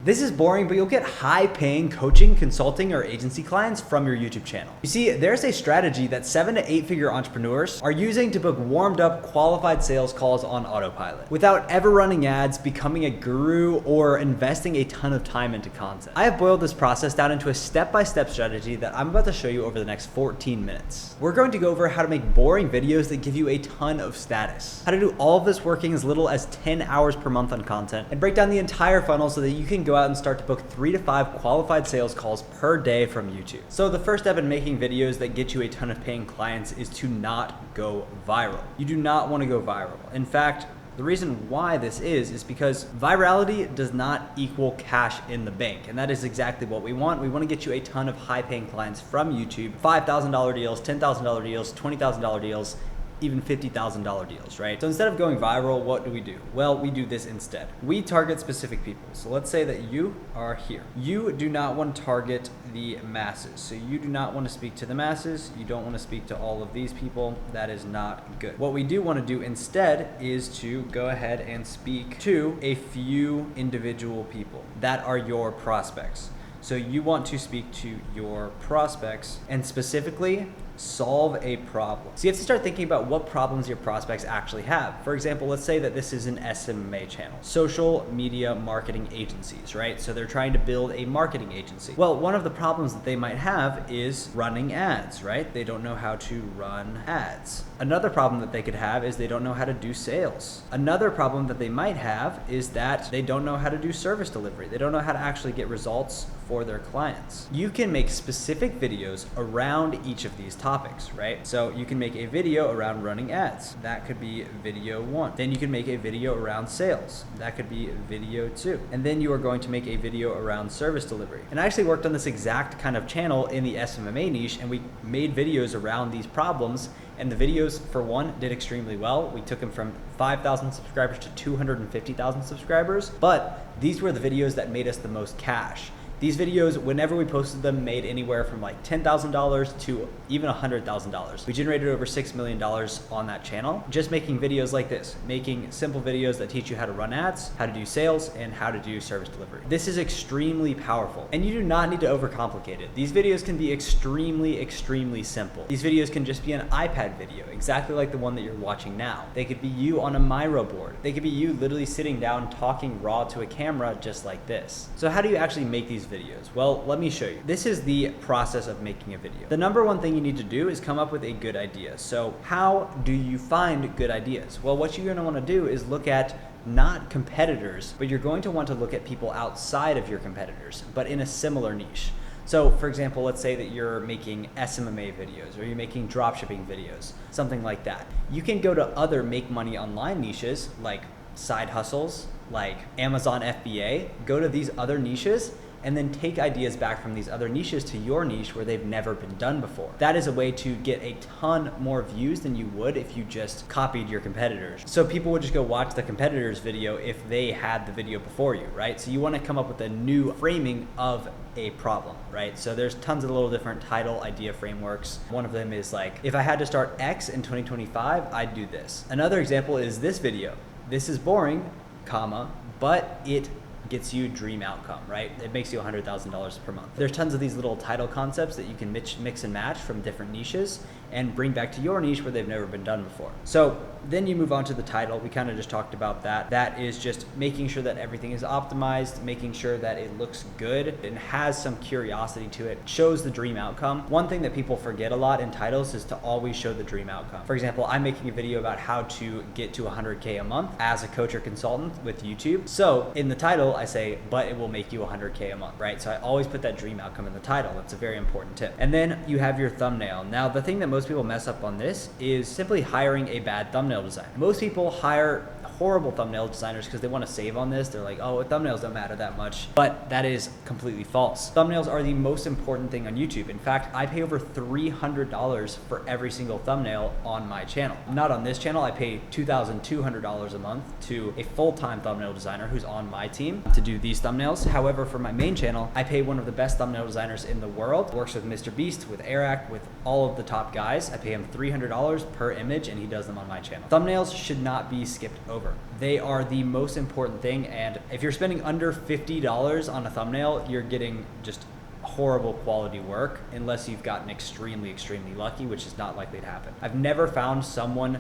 This is boring, but you'll get high-paying coaching, consulting, or agency clients from your YouTube channel. You see, there's a strategy that 7 to 8-figure entrepreneurs are using to book warmed-up, qualified sales calls on autopilot without ever running ads, becoming a guru, or investing a ton of time into content. I have boiled this process down into a step-by-step strategy that I'm about to show you over the next 14 minutes. We're going to go over how to make boring videos that give you a ton of status, how to do all of this working as little as 10 hours per month on content, and break down the entire funnel so that you can go out and start to book 3 to 5 qualified sales calls per day from YouTube. So the first step in making videos that get you a ton of paying clients is to not go viral. You do not want to go viral. In fact, the reason why this is because virality does not equal cash in the bank. And that is exactly what we want. We want to get you a ton of high paying clients from YouTube, $5,000 deals, $10,000 deals, $20,000 deals, even $50,000 deals, right? So instead of going viral, what do? Well, we do this instead. We target specific people. So let's say that you are here. You do not want to target the masses. So you do not want to speak to the masses. You don't want to speak to all of these people. That is not good. What we do want to do instead is to go ahead and speak to a few individual people that are your prospects. So you want to speak to your prospects and specifically solve a problem. So you have to start thinking about what problems your prospects actually have. For example, let's say that this is an SMA channel, social media marketing agencies, right? So they're trying to build a marketing agency. Well, one of the problems that they might have is running ads, right? They don't know how to run ads. Another problem that they could have is they don't know how to do sales. Another problem that they might have is that they don't know how to do service delivery. They don't know how to actually get results for their clients. You can make specific videos around each of these topics, right? So you can make a video around running ads. That could be video 1. Then you can make a video around sales. That could be video 2. And then you are going to make a video around service delivery. And I actually worked on this exact kind of channel in the SMA niche, and we made videos around these problems. And the videos, for one, did extremely well. We took them from 5,000 subscribers to 250,000 subscribers. But these were the videos that made us the most cash. These videos, whenever we posted them, made anywhere from like $10,000 to even $100,000. We generated over $6 million on that channel, just making videos like this, making simple videos that teach you how to run ads, how to do sales, and how to do service delivery. This is extremely powerful, and you do not need to overcomplicate it. These videos can be extremely, extremely simple. These videos can just be an iPad video, exactly like the one that you're watching now. They could be you on a Miro board. They could be you literally sitting down talking raw to a camera just like this. So how do you actually make these videos? Well, let me show you. This is the process of making a video. The number one thing you need to do is come up with a good idea. So how do you find good ideas? Well, what you're going to want to do is look at not competitors, but you're going to want to look at people outside of your competitors, but in a similar niche. So for example, let's say that you're making SMMA videos or you're making dropshipping videos, something like that. You can go to other make money online niches like side hustles, like Amazon FBA, go to these other niches and then take ideas back from these other niches to your niche where they've never been done before. That is a way to get a ton more views than you would if you just copied your competitors. So people would just go watch the competitor's video if they had the video before you, right? So you want to come up with a new framing of a problem, right? So there's tons of little different title idea frameworks. One of them is like, if I had to start X in 2025, I'd do this. Another example is this video. This is boring, comma, but it gets you dream outcome, right? It makes you $100,000 per month. There's tons of these little title concepts that you can mix and match from different niches and bring back to your niche where they've never been done before. So then you move on to the title. We kind of just talked about that. That is just making sure that everything is optimized, making sure that it looks good and has some curiosity to it, shows the dream outcome. One thing that people forget a lot in titles is to always show the dream outcome. For example, I'm making a video about how to get to 100K a month as a coach or consultant with YouTube. So in the title, I say, but it will make you 100K a month, right? So I always put that dream outcome in the title. That's a very important tip. And then you have your thumbnail. Now, the thing that most people mess up on this is simply hiring a bad thumbnail designer. Most people hire horrible thumbnail designers because they want to save on this. They're like, oh, thumbnails don't matter that much. But that is completely false. Thumbnails are the most important thing on YouTube. In fact, I pay over $300 for every single thumbnail on my channel. Not on this channel. I pay $2,200 a month to a full-time thumbnail designer who's on my team to do these thumbnails. However, for my main channel, I pay one of the best thumbnail designers in the world. Works with Mr. Beast, with Arac, with all of the top guys. I pay him $300 per image and he does them on my channel. Thumbnails should not be skipped over. over. They are the most important thing, and if you're spending under $50 on a thumbnail, you're getting just horrible quality work unless you've gotten extremely lucky, which is not likely to happen. I've never found someone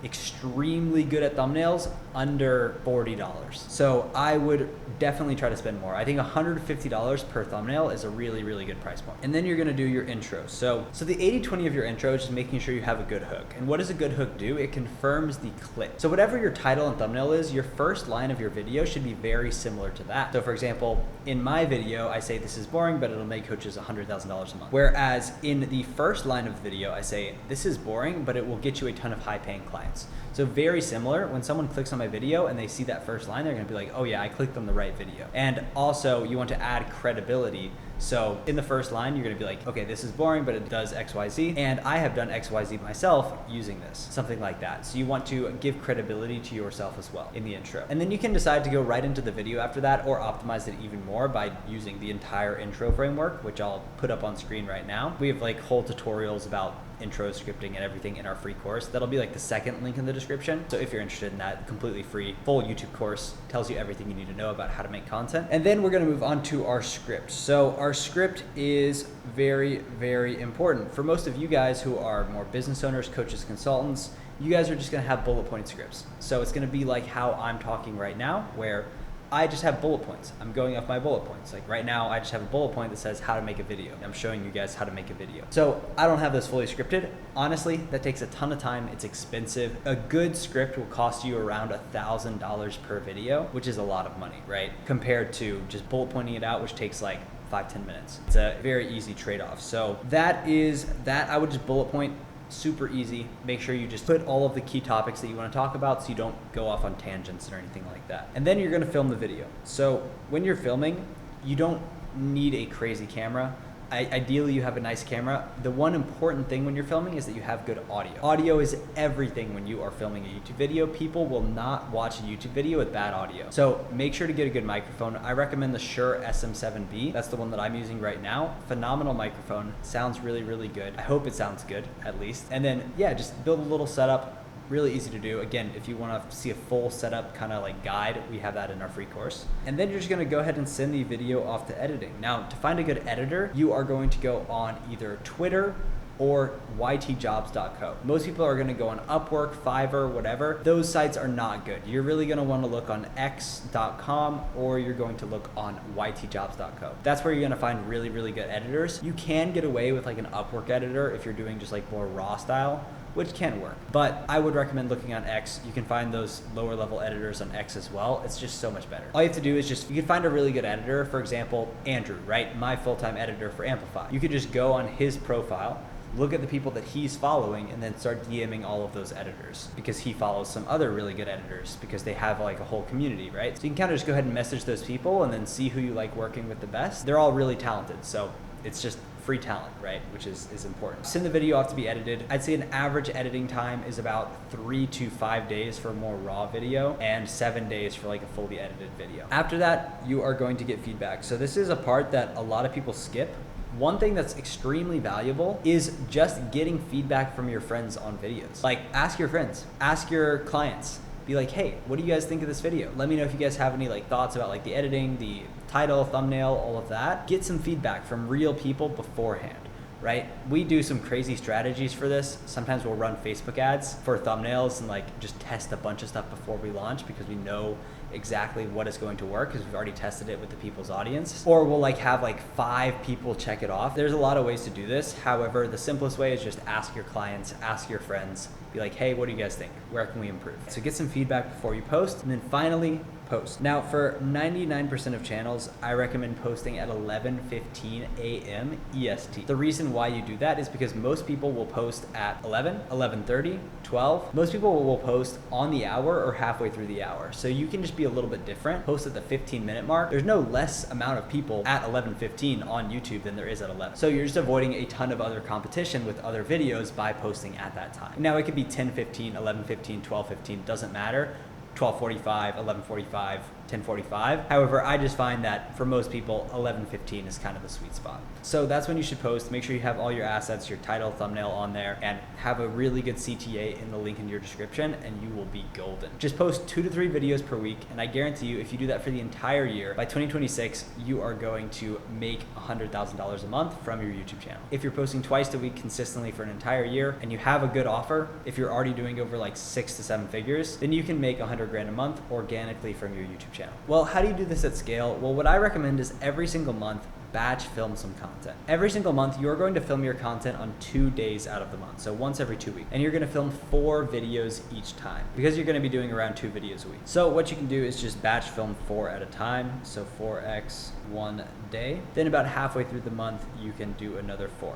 extremely good at thumbnails under $40. So I would definitely try to spend more. I think $150 per thumbnail is a really good price point. And then you're gonna do your intro. So the 80-20 of your intro is just making sure you have a good hook. And what does a good hook do? It confirms the click. So whatever your title and thumbnail is, your first line of your video should be very similar to that. So for example, in my video, I say this is boring, but it'll make coaches $100,000 a month. Whereas in the first line of the video, I say this is boring, but it will get you a ton of high paying clients. So very similar. When someone clicks on my video and they see that first line, they're gonna be like, oh yeah, I clicked on the right video. And also you want to add credibility. So in the first line, you're gonna be like, okay, this is boring, but it does XYZ. And I have done XYZ myself using this, something like that. So you want to give credibility to yourself as well in the intro. And then you can decide to go right into the video after that or optimize it even more by using the entire intro framework, which I'll put up on screen right now. We have like whole tutorials about intro scripting and everything in our free course. That'll be like the second link in the description. So if you're interested in that, completely free, full YouTube course, tells you everything you need to know about how to make content. And then we're gonna move on to our script. So our script is very important. For most of you guys who are more business owners, coaches, consultants, you guys are just gonna have bullet point scripts. So it's gonna be like how I'm talking right now, where I just have bullet points. I'm going off my bullet points. Like right now, I just have a bullet point that says how to make a video. I'm showing you guys how to make a video. So I don't have this fully scripted. Honestly, that takes a ton of time. It's expensive. A good script will cost you around $1,000 per video, which is a lot of money, right? Compared to just bullet pointing it out, which takes like 5-10 minutes. It's a very easy trade-off. So that is that. I would just bullet point. Super easy. Make sure you just put all of the key topics that you want to talk about so you don't go off on tangents or anything like that. And then you're going to film the video. So when you're filming, you don't need a crazy camera. Ideally, you have a nice camera. The one important thing when you're filming is that you have good audio. Audio is everything when you are filming a YouTube video. People will not watch a YouTube video with bad audio. So make sure to get a good microphone. I recommend the Shure SM7B. That's the one that I'm using right now. Phenomenal microphone. Sounds really good. I hope it sounds good, at least. And then, yeah, just build a little setup. Really easy to do. Again, if you want to see a full setup kind of like guide, we have that in our free course. And then you're just going to go ahead and send the video off to editing. Now, to find a good editor, you are going to go on either Twitter or ytjobs.co. Most people are going to go on Upwork, Fiverr, whatever. Those sites are not good. You're really going to want to look on x.com or you're going to look on ytjobs.co. That's where you're going to find really good editors. You can get away with like an Upwork editor if you're doing just like more raw style, which can work. But I would recommend looking on X. You can find those lower level editors on X as well. It's just so much better. All you have to do is you can find a really good editor. For example, Andrew, right? My full-time editor for Amplify. You could just go on his profile, look at the people that he's following, and then start DMing all of those editors because he follows some other really good editors because they have like a whole community, right? So you can kind of just go ahead and message those people and then see who you like working with the best. They're all really talented. So it's just free talent, right? Which is important. Send the video off to be edited. I'd say an average editing time is about 3 to 5 days for a more raw video and 7 days for like a fully edited video. After that, you are going to get feedback. So this is a part that a lot of people skip. One thing that's extremely valuable is just getting feedback from your friends on videos. Like ask your friends, ask your clients, be like, hey, what do you guys think of this video? Let me know if you guys have any like thoughts about like the editing, the title, thumbnail, all of that. Get some feedback from real people beforehand, right? We do some crazy strategies for this. Sometimes we'll run Facebook ads for thumbnails and like just test a bunch of stuff before we launch because we know exactly what is going to work because we've already tested it with the people's audience. Or we'll like have like 5 people check it off. There's a lot of ways to do this. However, the simplest way is just ask your clients, ask your friends, be like, hey, what do you guys think? Where can we improve? So get some feedback before you post, and then finally post. Now for 99% of channels, I recommend posting at 11:15 a.m. EST. The reason why you do that is because most people will post at 11, 11:30, 12. Most people will post on the hour or halfway through the hour. So you can just be a little bit different. Post at the 15-minute mark. There's no less amount of people at 11:15 on YouTube than there is at 11. So you're just avoiding a ton of other competition with other videos by posting at that time. Now it could be 10:15, 11:15, 12:15, doesn't matter. 12:45, 11:45, 10:45. However, I just find that for most people, 11:15 is kind of the sweet spot. So that's when you should post. Make sure you have all your assets, your title, thumbnail on there, and have a really good CTA in the link in your description, and you will be golden. Just post 2 to 3 videos per week, and I guarantee you, if you do that for the entire year, by 2026, you are going to make $100,000 a month from your YouTube channel. If you're posting twice a week consistently for an entire year, and you have a good offer, if you're already doing over like 6 to 7 figures, then you can make 100 grand a month organically from your YouTube channel. Well, how do you do this at scale? Well, what I recommend is every single month, batch film some content. Every single month, you're going to film your content on 2 days out of the month. So once every 2 weeks. And you're gonna film 4 videos each time because you're gonna be doing around 2 videos a week. So what you can do is just batch film 4 at a time. So 4x 1 day. Then about halfway through the month, you can do another 4.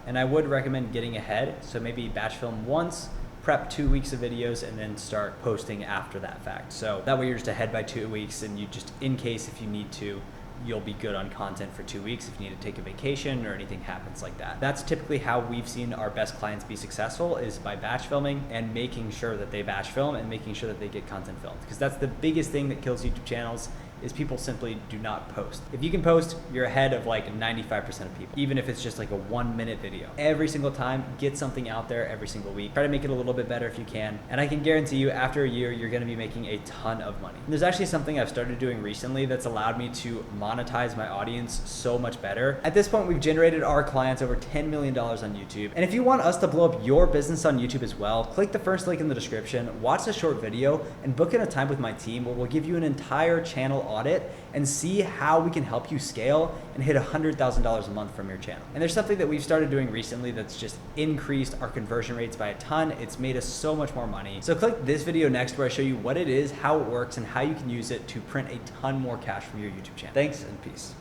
And I would recommend getting ahead. So maybe batch film once, prep 2 weeks of videos, and then start posting after that fact. So that way you're just ahead by 2 weeks, and you just, in case if you need to, you'll be good on content for 2 weeks if you need to take a vacation or anything happens like that. That's typically how we've seen our best clients be successful, is by batch filming and making sure that they batch film and making sure that they get content filmed. Because that's the biggest thing that kills YouTube channels, is people simply do not post. If you can post, you're ahead of like 95% of people, even if it's just like a 1-minute video. Every single time, get something out there every single week. Try to make it a little bit better if you can. And I can guarantee you, after a year, you're gonna be making a ton of money. And there's actually something I've started doing recently that's allowed me to monetize my audience so much better. At this point, we've generated our clients over $10 million on YouTube. And if you want us to blow up your business on YouTube as well, click the first link in the description, watch the short video, and book in a time with my team where we'll give you an entire channel audit and see how we can help you scale and hit $100,000 a month from your channel. And there's something that we've started doing recently that's just increased our conversion rates by a ton. It's made us so much more money. So click this video next where I show you what it is, how it works, and how you can use it to print a ton more cash from your YouTube channel. Thanks and peace.